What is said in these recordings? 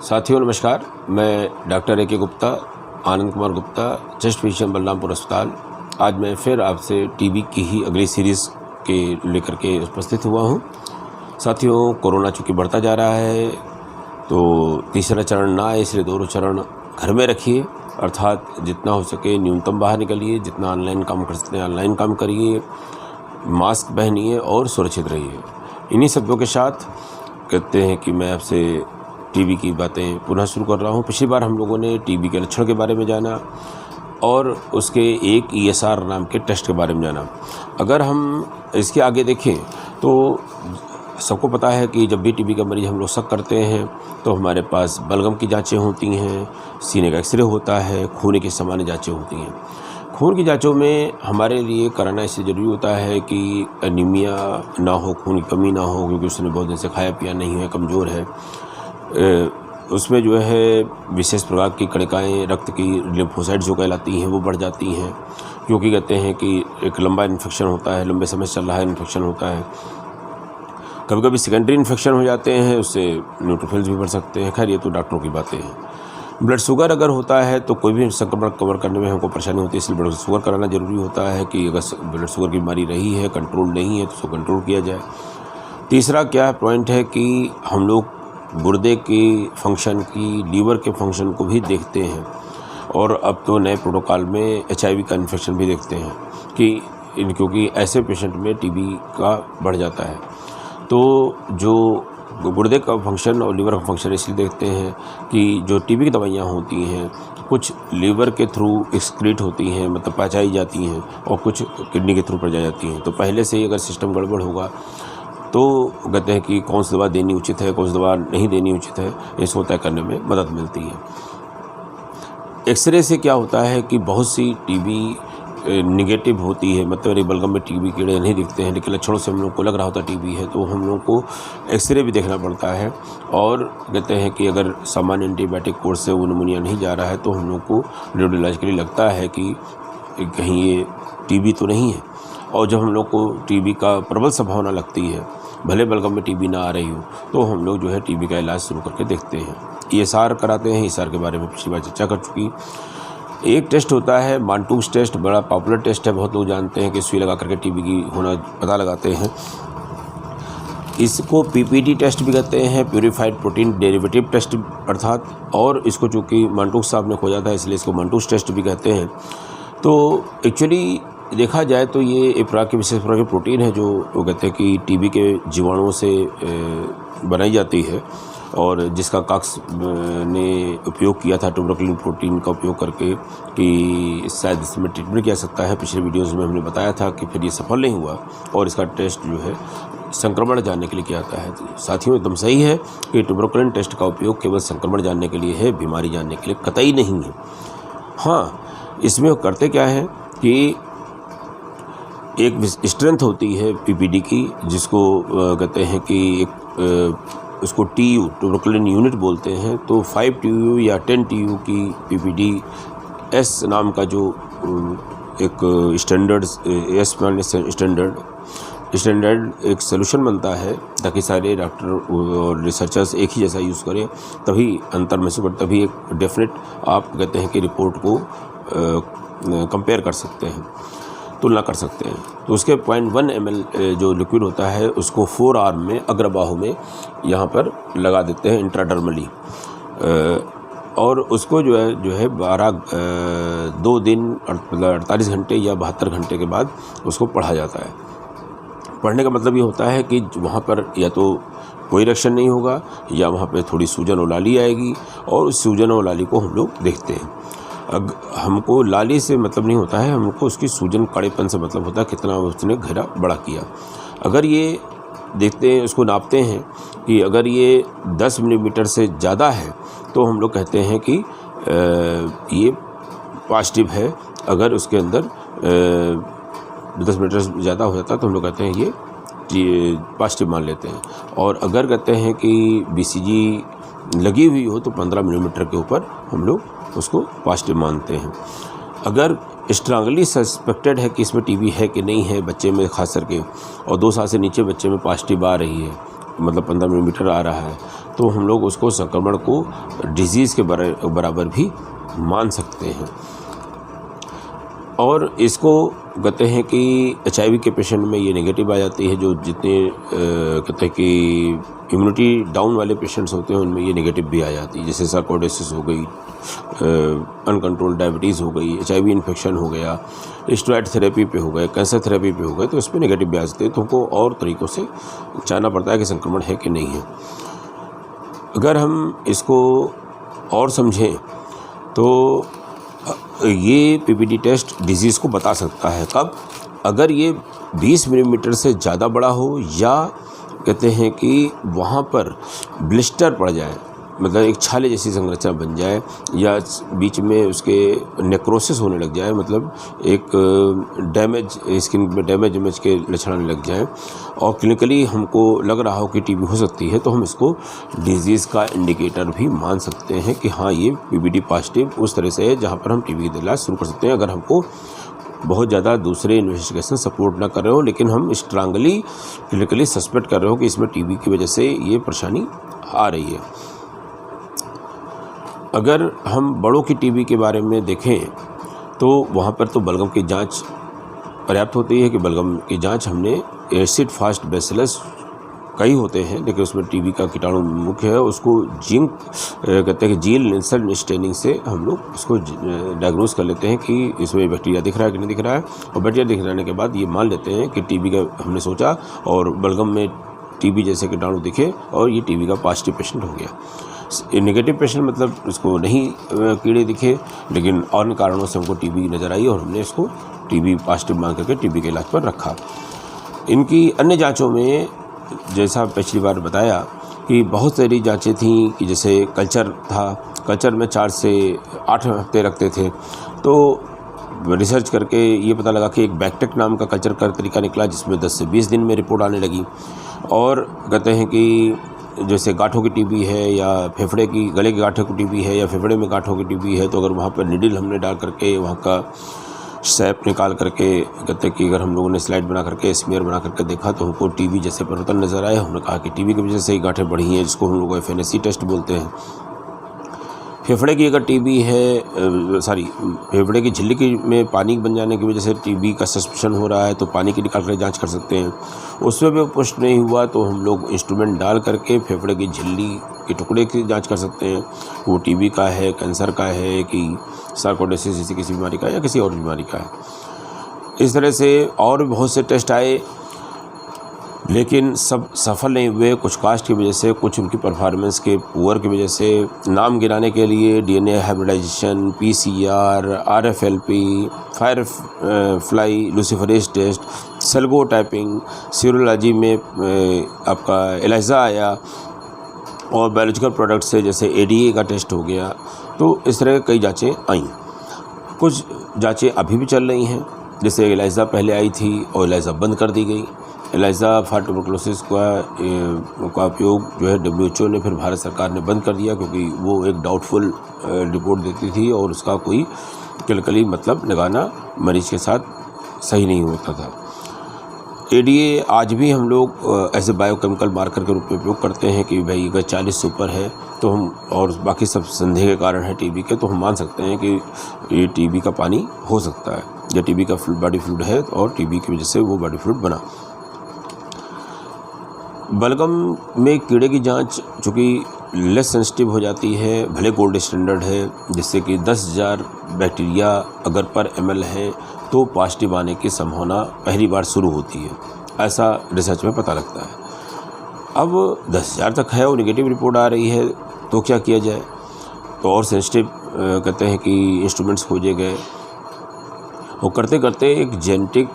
साथियों नमस्कार, मैं डॉक्टर ए के गुप्ता, आनंद कुमार गुप्ता, चेस्ट फिजिशियन बलरामपुर अस्पताल। आज मैं फिर आपसे टीबी की ही अगली सीरीज़ के लेकर के उपस्थित हुआ हूं। साथियों, कोरोना चूँकि बढ़ता जा रहा है तो तीसरा चरण ना आए, इसलिए दोनों चरण घर में रखिए, अर्थात जितना हो सके न्यूनतम बाहर निकलिए, जितना ऑनलाइन काम कर सकते हैं ऑनलाइन काम करिए, मास्क पहनिए और सुरक्षित रहिए। इन्हीं शब्दों के साथ कहते हैं कि मैं आपसे टीबी की बातें पुनः शुरू कर रहा हूं। पिछली बार हम लोगों ने टीबी के लक्षण के बारे में जाना और उसके एक ESR नाम के टेस्ट के बारे में जाना। अगर हम इसके आगे देखें तो सबको पता है कि जब भी टीबी का मरीज़ हम लोग शक करते हैं तो हमारे पास बलगम की जांचें होती हैं, सीने का एक्सरे होता है, खून की सामान्य जांचें होती हैं। खून की जांचों में हमारे लिए कराना इससे ज़रूरी होता है कि एनीमिया ना हो, खून की कमी ना हो, क्योंकि उसने बहुत दिन से खाया पिया नहीं है, कमज़ोर है। उसमें जो है विशेष प्रकार की कणिकाएँ रक्त की लिम्फोसाइट जो कहलाती हैं वो बढ़ जाती हैं, क्योंकि कहते हैं कि एक लंबा इन्फेक्शन होता है, लंबे समय से चल रहा है इन्फेक्शन होता है। कभी कभी सेकेंडरी इन्फेक्शन हो जाते हैं, उससे न्यूट्रोफिल्स भी बढ़ सकते हैं। खैर ये तो डॉक्टरों की बातें हैं। ब्लड शुगर अगर होता है तो कोई भी संक्रमण कवर करने में हमको परेशानी होती है, इसलिए ब्लड शुगर कराना ज़रूरी होता है कि अगर ब्लड शुगर की बीमारी रही है, कंट्रोल नहीं है तो उसको कंट्रोल किया जाए। तीसरा क्या पॉइंट है कि हम लोग गुर्दे के फंक्शन की, लीवर के फंक्शन को भी देखते हैं, और अब तो नए प्रोटोकॉल में HIV का इन्फेक्शन भी देखते हैं कि क्योंकि ऐसे पेशेंट में टीबी का बढ़ जाता है। तो जो गुर्दे का फंक्शन और लीवर का फंक्शन इसलिए देखते हैं कि जो टीबी की दवाइयाँ होती हैं कुछ लीवर के थ्रू एक्सक्रीट होती हैं, मतलब पचाई जाती हैं, और कुछ किडनी के थ्रू पचाई जाती हैं। तो पहले से ही अगर सिस्टम गड़बड़ होगा तो कहते हैं कि कौन सी दवा देनी उचित है, कौन सी दवा नहीं देनी उचित है, इसको तय करने में मदद मिलती है। एक्सरे से क्या होता है कि बहुत सी टीबी निगेटिव होती है, मतलब मेरे बलगम में टीबी कीड़े नहीं दिखते हैं, लेकिन लक्षणों से हम लोग को लग रहा होता टीबी है, तो हम लोग को एक्सरे भी देखना पड़ता है। और कहते हैं कि अगर सामान्य एंटीबायोटिक कोर्स से वो नमूनिया नहीं जा रहा है तो हम लोग को रेडियोलॉजिकली लगता है कि कहीं ये टीबी तो नहीं है। और जब हम लोग को टीबी का प्रबल संभावना लगती है, भले बलगम में टीबी ना आ रही हो, तो हम लोग जो है टीबी का इलाज शुरू करके देखते हैं। ESR कराते हैं। ESR के बारे में पिछली बार चर्चा कर चुकी। एक टेस्ट होता है मांटूस टेस्ट, बड़ा पॉपुलर टेस्ट है, बहुत लोग जानते हैं कि सुई लगा करके टीबी की होना पता लगाते हैं। इसको PPT टेस्ट भी कहते हैं, प्यूरिफाइड प्रोटीन डेरिवेटिव टेस्ट अर्थात, और इसको चूँकि मांटूस साहब ने खोजा था इसलिए इसको मांटूस टेस्ट भी कहते हैं। तो एक्चुअली देखा जाए तो ये एक प्रकार की विशेष प्रकार की प्रोटीन है जो वो कहते हैं कि टीबी के जीवाणुओं से बनाई जाती है, और जिसका कॉक्स ने उपयोग किया था ट्यूबरकुलिन प्रोटीन का उपयोग करके कि शायद इसमें ट्रीटमेंट किया सकता है। पिछले वीडियोज़ में हमने बताया था कि फिर ये सफल नहीं हुआ, और इसका टेस्ट जो है संक्रमण जानने के लिए किया जाता है। तो साथियों, एकदम सही है कि ट्यूबरकुलिन टेस्ट का उपयोग केवल संक्रमण जानने के लिए है, बीमारी जानने के लिए कतई नहीं है। हाँ, इसमें करते क्या है कि एक स्ट्रेंथ होती है PPD की, जिसको कहते हैं कि एक उसको TU ट्यूबरकुलिन यूनिट बोलते हैं। तो 5 TU या 10 TU की PPD S नाम का जो एक स्टैंडर्ड स्टैंडर्ड एक सोल्यूशन बनता है, ताकि सारे डॉक्टर और रिसर्चर्स एक ही जैसा यूज़ करें, तभी अंतर महसूस करते, तभी एक डेफिनेट आप कहते हैं कि रिपोर्ट को कंपेयर कर सकते हैं, तुलना कर सकते हैं। तो उसके 0.1 ml जो लिक्विड होता है उसको 4 आर्म में, अग्रबाहु में यहाँ पर लगा देते हैं इंट्राडर्मली, और उसको जो है 2 दिन 48 घंटे या 72 घंटे के बाद उसको पढ़ा जाता है। पढ़ने का मतलब ये होता है कि वहाँ पर या तो कोई रिएक्शन नहीं होगा, या वहाँ पे थोड़ी सूजन और लाली आएगी, और उस सूजन और लाली को हम लोग देखते हैं। हमको लाली से मतलब नहीं होता है, हमको उसकी सूजन कड़ेपन से मतलब होता है, कितना उसने घेरा बड़ा किया। अगर ये देखते हैं, उसको नापते हैं कि अगर ये 10 मिलीमीटर से ज़्यादा है तो हम लोग कहते हैं कि ये पॉजिटिव है। अगर उसके अंदर 10 मिलीमीटर से ज़्यादा हो जाता है तो हम लोग कहते हैं ये पॉजिटिव मान लेते हैं। और अगर कहते हैं कि BCG लगी हुई हो तो 15 मिलीमीटर के ऊपर हम लोग उसको पॉजिटिव मानते हैं। अगर स्ट्रांगली सस्पेक्टेड है कि इसमें टीबी है कि नहीं है बच्चे में खास करके, और 2 साल से नीचे बच्चे में पॉजिटिव आ रही है, मतलब 15 मिलीमीटर आ रहा है तो हम लोग उसको संक्रमण को डिजीज़ के बराबर भी मान सकते हैं। और इसको कहते हैं कि HIV के पेशेंट में ये नेगेटिव आ जाती है। जो जितने कहते हैं कि इम्यूनिटी डाउन वाले पेशेंट्स होते हैं उनमें ये नेगेटिव भी आ जाती है, जैसे सार्कोइडोसिस हो गई, अनकंट्रोल्ड डायबिटीज़ हो गई, HIV इन्फेक्शन हो गया, स्टेरॉइड थेरेपी पे हो गए, कैंसर थेरेपी पे हो गए, तो इसमें नेगेटिव भी आ जाते हैं। तो हमको और तरीक़ों से जानना पड़ता है कि संक्रमण है कि नहीं है। अगर हम इसको और समझें तो ये PPD टेस्ट डिजीज़ को बता सकता है। कब? अगर ये 20 मिलीमीटर से ज़्यादा बड़ा हो या कहते हैं कि वहाँ पर ब्लिस्टर पड़ जाए, मतलब एक छाले जैसी संरचना बन जाए, या बीच में उसके नेक्रोसिस होने लग जाए, मतलब एक डैमेज, स्किन में डैमेज के लक्षण आने लग जाए, और क्लिनिकली हमको लग रहा हो कि TB हो सकती है, तो हम इसको डिजीज़ का इंडिकेटर भी मान सकते हैं कि हाँ ये PPD पॉजिटिव उस तरह से है जहाँ पर हम TB की इलाज शुरू कर सकते हैं। अगर हमको बहुत ज़्यादा दूसरे इन्वेस्टिगेशन सपोर्ट ना कर रहे हो, लेकिन हम स्ट्रांगली क्लिनिकली सस्पेक्ट कर रहे हो कि इसमें TB की वजह से ये परेशानी आ रही है। अगर हम बड़ों की TB के बारे में देखें तो वहाँ पर तो बलगम की जांच पर्याप्त होती है कि बलगम की जांच हमने एसिड फास्ट बैसिलस कई होते हैं, लेकिन उसमें TB का कीटाणु मुख्य है। उसको जिंक कहते हैं कि जीन लिंसन स्टेनिंग से हम लोग उसको डायग्नोज कर लेते हैं कि इसमें बैक्टीरिया दिख रहा है कि नहीं दिख रहा है, और बैक्टीरिया दिख जाने के बाद ये मान लेते हैं कि TB का हमने सोचा और बलगम में TB जैसे कीटाणु दिखे और ये TB का पॉजिटिव पेशेंट हो गया। नेगेटिव पेशेंट मतलब उसको नहीं कीड़े दिखे, लेकिन अन्य कारणों से हमको TB नज़र आई और हमने इसको TB पॉजिटिव मान करके TB के इलाज पर रखा। इनकी अन्य जांचों में जैसा पिछली बार बताया कि बहुत सारी जांचें थीं कि जैसे कल्चर था, कल्चर में 4 से 8 हफ्ते रखते थे, तो रिसर्च करके ये पता लगा कि एक बैकटेक नाम का कल्चर का तरीका निकला जिसमें 10 से 20 दिन में रिपोर्ट आने लगी। और कहते हैं कि जैसे गांठों की TB है या फेफड़े की, गले की गांठों की TB है या फेफड़े में गांठों की TB है, तो अगर वहाँ पर निडल हमने डाल करके वहाँ का सैप निकाल करके, कहते हैं कि अगर हम लोगों ने स्लाइड बना करके स्मीयर बना करके देखा तो हमको TB जैसे परिवर्तन नज़र आए। हमने कहा कि TB की वजह से ही गांठें बढ़ी हैं, जिसको हम लोग FNAC टेस्ट बोलते हैं। फेफड़े की अगर TB है, फेफड़े की झिल्ली की में पानी बन जाने की वजह से TB का सस्पेशन हो रहा है, तो पानी की निकाल कर जांच कर सकते हैं। उसमें भी पुष्ट नहीं हुआ तो हम लोग इंस्ट्रूमेंट डाल करके फेफड़े की झिल्ली के टुकड़े की जांच कर सकते हैं, वो TB का है, कैंसर का है कि सार्कोइडोसिस जैसी किसी बीमारी का है या किसी और बीमारी का है। इस तरह से और भी बहुत से टेस्ट आए, लेकिन सब सफल नहीं हुए। कुछ कास्ट की वजह से, कुछ उनकी परफॉर्मेंस के पुअर की वजह से। नाम गिनाने के लिए DNA hybridisation, PCR, RFLP, firefly luciferase test, सेल्गो टाइपिंग, सीरोलॉजी में आपका एलाइजा आया, और बायोलॉजिकल प्रोडक्ट से जैसे ADA का टेस्ट हो गया। तो इस तरह कई जांचें आईं। कुछ जांचें अभी भी चल रही हैं, जैसे एलाइजा पहले आई थी और एलाइजा बंद कर दी गई। एलाइजा फॉर ट्यूबरकुलोसिस का उपयोग जो है WHO ने, फिर भारत सरकार ने बंद कर दिया, क्योंकि वो एक डाउटफुल रिपोर्ट देती थी और उसका कोई क्लिनिकली मतलब लगाना मरीज के साथ सही नहीं होता था। ADA आज भी हम लोग ऐसे बायोकेमिकल मार्कर के रूप में उपयोग करते हैं कि भाई अगर 40 से ऊपर है तो हम, और बाकी सब संदेह के कारण है TB के, तो हम मान सकते हैं कि ये TB का पानी हो सकता है या TB का बॉडी फ्लूइड है और TB की वजह से वो बॉडी फ्लूइड बना। बलगम में कीड़े की जांच चूँकि लेस सेंसिटिव हो जाती है, भले गोल्ड स्टैंडर्ड है, जिससे कि 10,000 बैक्टीरिया अगर पर ml है तो पॉजिटिव आने की संभावना पहली बार शुरू होती है, ऐसा रिसर्च में पता लगता है। अब 10,000 तक है और नेगेटिव रिपोर्ट आ रही है, तो क्या किया जाए? तो और सेंसिटिव कहते हैं कि इंस्ट्रूमेंट्स खोजे गए, और करते करते एक जेनेटिक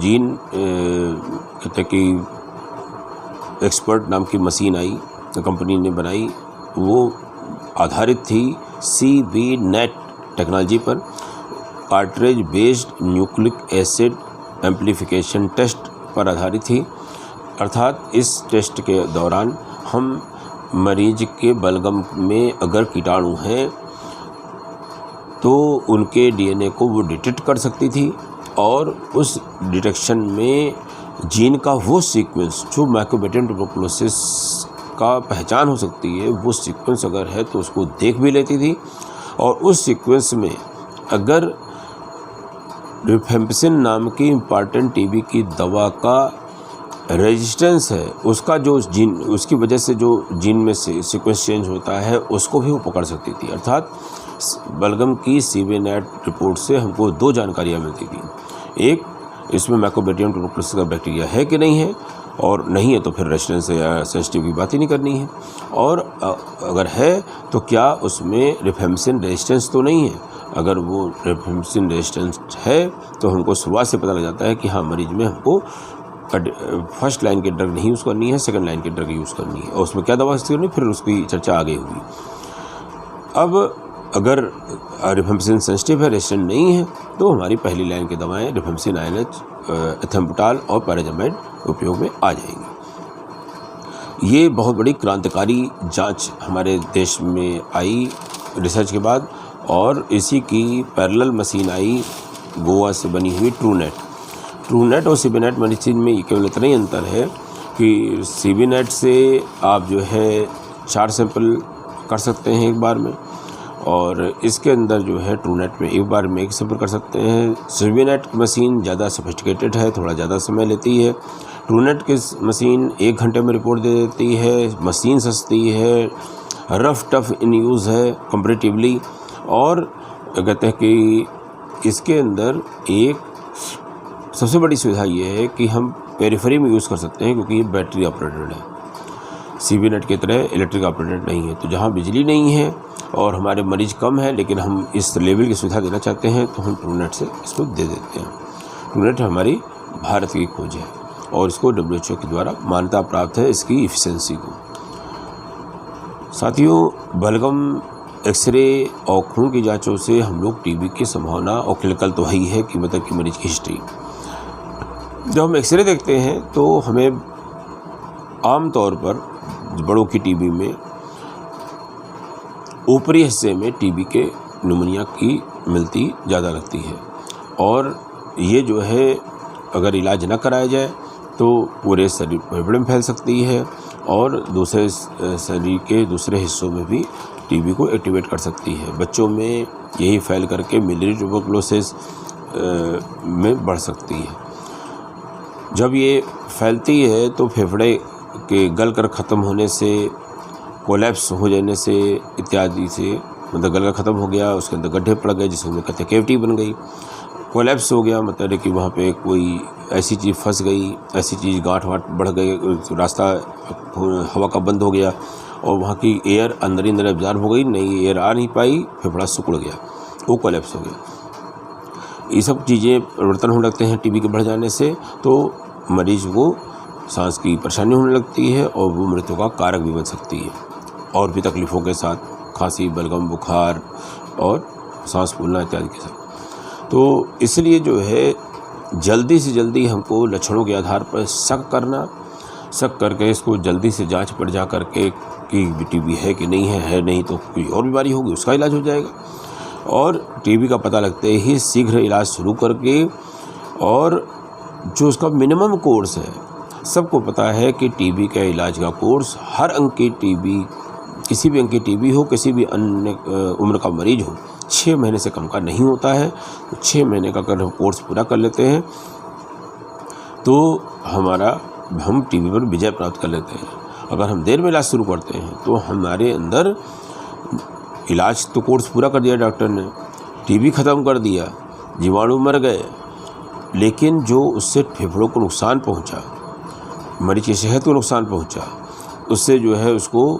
जीन कहते हैं कि एक्सपर्ट नाम की मशीन आई, कंपनी ने बनाई। वो आधारित थी CBNet टेक्नोलॉजी पर, cartridge based nucleic acid amplification test पर आधारित थी। अर्थात इस टेस्ट के दौरान हम मरीज के बलगम में अगर कीटाणु हैं तो उनके DNA को वो डिटेक्ट कर सकती थी, और उस डिटेक्शन में जीन का वो सीक्वेंस जो माइकोबैक्टीरियम ट्यूबरकुलोसिस का पहचान हो सकती है, वो सीक्वेंस अगर है तो उसको देख भी लेती थी, और उस सीक्वेंस में अगर रिफेम्पिसिन नाम की इम्पॉर्टेंट टीबी की दवा का रेजिस्टेंस है, उसका जो जीन, उसकी वजह से जो जीन में से सीक्वेंस चेंज होता है, उसको भी वो पकड़ सकती थी। अर्थात बलगम की सीबीनेट रिपोर्ट से हमको दो जानकारियाँ मिलती थी। एक, इसमें माइकोबैक्टीरियम ट्यूबरकुलोसिस का बैक्टीरिया है कि नहीं है, और नहीं है तो फिर रेजिस्टेंस या सेंसिटिव की बात ही नहीं करनी है, और अगर है तो क्या उसमें रिफेम्पिसिन रेजिस्टेंस तो नहीं है। अगर वो रिफेम्पिसिन रेजिस्टेंस है तो हमको शुरुआत से पता लग जाता है कि हाँ, मरीज में हमको फर्स्ट लाइन की ड्रग नहीं यूज़ करनी है, सेकंड लाइन की ड्रग यूज़ करनी है, और उसमें क्या दवा यूज़ करनी है, फिर उसकी चर्चा आगे हुई। अब अगर रिफेम्पिसिन सेंसिटिव है, रेजिस्टेंट नहीं है, तो हमारी पहली लाइन की दवाएं रिफेम्पिसिन INH, एथेम्पटाल और पैराजमाइड उपयोग में आ जाएंगी। ये बहुत बड़ी क्रांतिकारी जांच हमारे देश में आई रिसर्च के बाद, और इसी की पैरेलल मशीन आई गोवा से बनी हुई ट्रूनेट और सीबीनेट मेडिसिन में केवल इतना ही अंतर है कि सीबीनेट से आप जो है 4 सैंपल कर सकते हैं एक बार में, और इसके अंदर जो है ट्रूनेट में एक बार में 1 सैंपल कर सकते हैं। सीबीनेट मशीन ज़्यादा सोफिस्टिकेटेड है, थोड़ा ज़्यादा समय लेती है। ट्रूनेट की मशीन 1 घंटे में रिपोर्ट दे देती है, मशीन सस्ती है, रफ टफ इन यूज़ है कंपैरेटिवली, और कहते हैं कि इसके अंदर एक सबसे बड़ी सुविधा ये है कि हम पेरिफेरी में यूज़ कर सकते हैं, क्योंकि ये बैटरी ऑपरेटेड है। सीबीनेट की तरह इलेक्ट्रिक ऑपरेटेड नहीं है। तो जहाँ बिजली नहीं है और हमारे मरीज कम है, लेकिन हम इस लेवल की सुविधा देना चाहते हैं, तो हम ट्रूनेट से इसको दे देते हैं। ट्रूनेट हमारी भारत की खोज है, और इसको WHO के द्वारा मान्यता प्राप्त है इसकी इफिशिएंसी को। साथियों, बलगम, एक्सरे और खून की जांचों से हम लोग टीबी की संभावना, और क्लिनिकल तो वही है कि मतलब कि मरीज की हिस्ट्री। जब हम एक्सरे देखते हैं तो हमें आम तौर पर बड़ों की टीबी में ऊपरी हिस्से में टीबी के न्यूमोनिया की मिलती ज़्यादा लगती है, और ये जो है अगर इलाज न कराया जाए तो पूरे शरीर फेफड़े में फैल सकती है, और दूसरे शरीर के दूसरे हिस्सों में भी टीबी को एक्टिवेट कर सकती है। बच्चों में यही फैल करके मिलियरी ट्यूबरकुलोसिस में बढ़ सकती है। जब ये फैलती है तो फेफड़े के गल कर ख़त्म होने से, कोलैप्स हो जाने से इत्यादि से, मतलब गल कर ख़त्म हो गया, उसके अंदर गड्ढे पड़ गए जिसमें कहते हैं कैविटी बन गई। कोलैप्स हो गया मतलब कि वहाँ पे कोई ऐसी चीज़ फंस गई, ऐसी चीज़ गांठ वाट बढ़ गई, रास्ता हवा का बंद हो गया, और वहाँ की एयर अंदर ही अंदर एब्जॉर्ब हो गई, नई एयर आ नहीं पाई, फेफड़ा सिकुड़ गया, वो कोलैप्स हो गया। ये सब चीज़ें परिवर्तन होने लगते हैं टीबी के बढ़ जाने से, तो मरीज को सांस की परेशानी होने लगती है, और वो मृत्यु का कारक भी बन सकती है, और भी तकलीफ़ों के साथ, खांसी, बलगम, बुखार और सांस फूलना इत्यादि के साथ। तो इसलिए जो है जल्दी से जल्दी हमको लक्षणों के आधार पर शक करके इसको जल्दी से जांच पर जा करके कि टीबी है कि नहीं है नहीं तो कोई और बीमारी होगी, उसका इलाज हो जाएगा। और टीबी का पता लगते ही शीघ्र इलाज शुरू करके, और जो उसका मिनिमम कोर्स है, सबको पता है कि टीबी का इलाज का कोर्स हर अंग की टीबी, किसी भी अंग की टीबी हो, किसी भी अन्य उम्र का मरीज हो, 6 महीने से कम का नहीं होता है। तो 6 महीने का अगर हम कोर्स पूरा कर लेते हैं तो हम टीबी पर विजय प्राप्त कर लेते हैं। अगर हम देर में इलाज शुरू करते हैं तो हमारे अंदर इलाज तो कोर्स पूरा कर दिया डॉक्टर ने, टीबी ख़त्म कर दिया, जीवाणु मर गए, लेकिन जो उससे फेफड़ों को नुकसान पहुंचा, मरीज की सेहत को नुकसान पहुंचा, उससे जो है उसको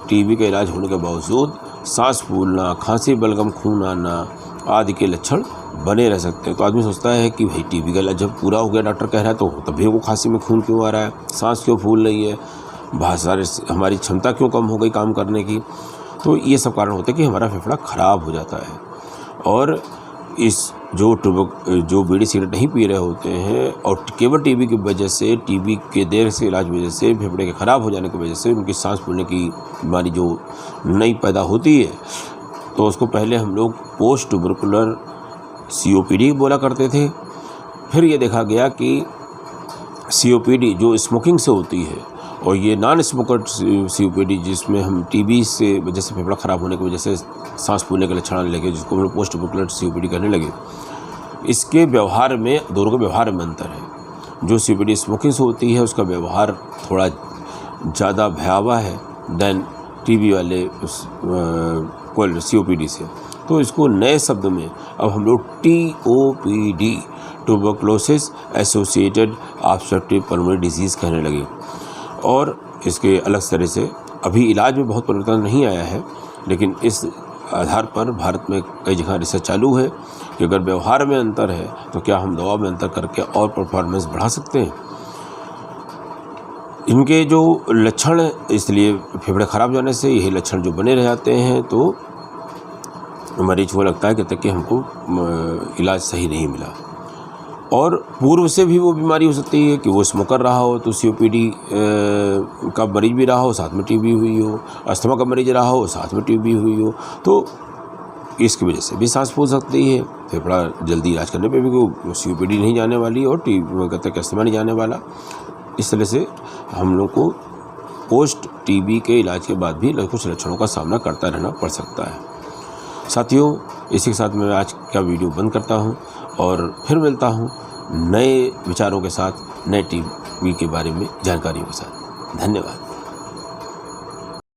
टीबी का इलाज होने के बावजूद सांस फूलना, खांसी, बलगम, खून आना आदि के लक्षण बने रह सकते हैं। तो आदमी सोचता है कि भाई टीबी का इलाज जब पूरा हो गया, डॉक्टर कह रहा है, तो तभी वो खांसी में खून क्यों आ रहा है, सांस क्यों फूल रही है, बहुत सारे हमारी क्षमता क्यों कम हो गई काम करने की। तो ये सब कारण होते हैं कि हमारा फेफड़ा ख़राब हो जाता है। और इस जो बीड़ी सिगरेट नहीं पी रहे होते हैं और केवल टीबी की वजह से, टीबी के देर से इलाज की वजह से, फेफड़े के ख़राब हो जाने की वजह से उनकी सांस फूलने की बीमारी जो नई पैदा होती है, तो उसको पहले हम लोग पोस्ट ट्यूबरकुलर COPD बोला करते थे। फिर ये देखा गया कि COPD जो स्मोकिंग से होती है, और ये नॉन स्मोकर COPD जिसमें हम TB से वजह से फेफड़ा ख़राब होने की वजह से सांस फूलने के लक्षण आने लगे, जिसको हम लोग पोस्ट ट्यूबरकुलर COPD कहने लगे, इसके व्यवहार में, दोनों के व्यवहार में अंतर है। जो COPD स्मोकिंग से होती है उसका व्यवहार थोड़ा ज़्यादा भयावह है दैन TB वाले COPD से। तो इसको नए शब्द में अब हम लोग TOPD, tuberculosis associated obstructive pulmonary disease कहने लगे। और इसके अलग तरह से अभी इलाज में बहुत परिवर्तन नहीं आया है, लेकिन इस आधार पर भारत में कई जगह रिसर्च चालू है कि अगर व्यवहार में अंतर है तो क्या हम दवा में अंतर करके और परफॉर्मेंस बढ़ा सकते हैं। इनके जो लक्षण, इसलिए फेफड़े ख़राब जाने से यही लक्षण जो बने रह जाते हैं, तो मरीज को लगता है कि तक कि हमको इलाज सही नहीं मिला। और पूर्व से भी वो बीमारी हो सकती है कि वो स्मोकर रहा हो तो COPD का मरीज भी रहा हो, साथ में TB हुई हो, अस्थमा का मरीज रहा हो, साथ में TB हुई हो, तो इसकी वजह से भी सांस फूल सकती है। फेफड़ा जल्दी इलाज करने पे भी COPD नहीं जाने वाली और कहते हैं अस्थमा नहीं जाने वाला। इस तरह से हम लोग को पोस्ट TB के इलाज के बाद भी कुछ लक्षणों का सामना करता रहना पड़ सकता है। साथियों, इसी के साथ मैं आज का वीडियो बंद करता हूं और फिर मिलता हूं नए विचारों के साथ, नए TB के बारे में जानकारियों के साथ। धन्यवाद।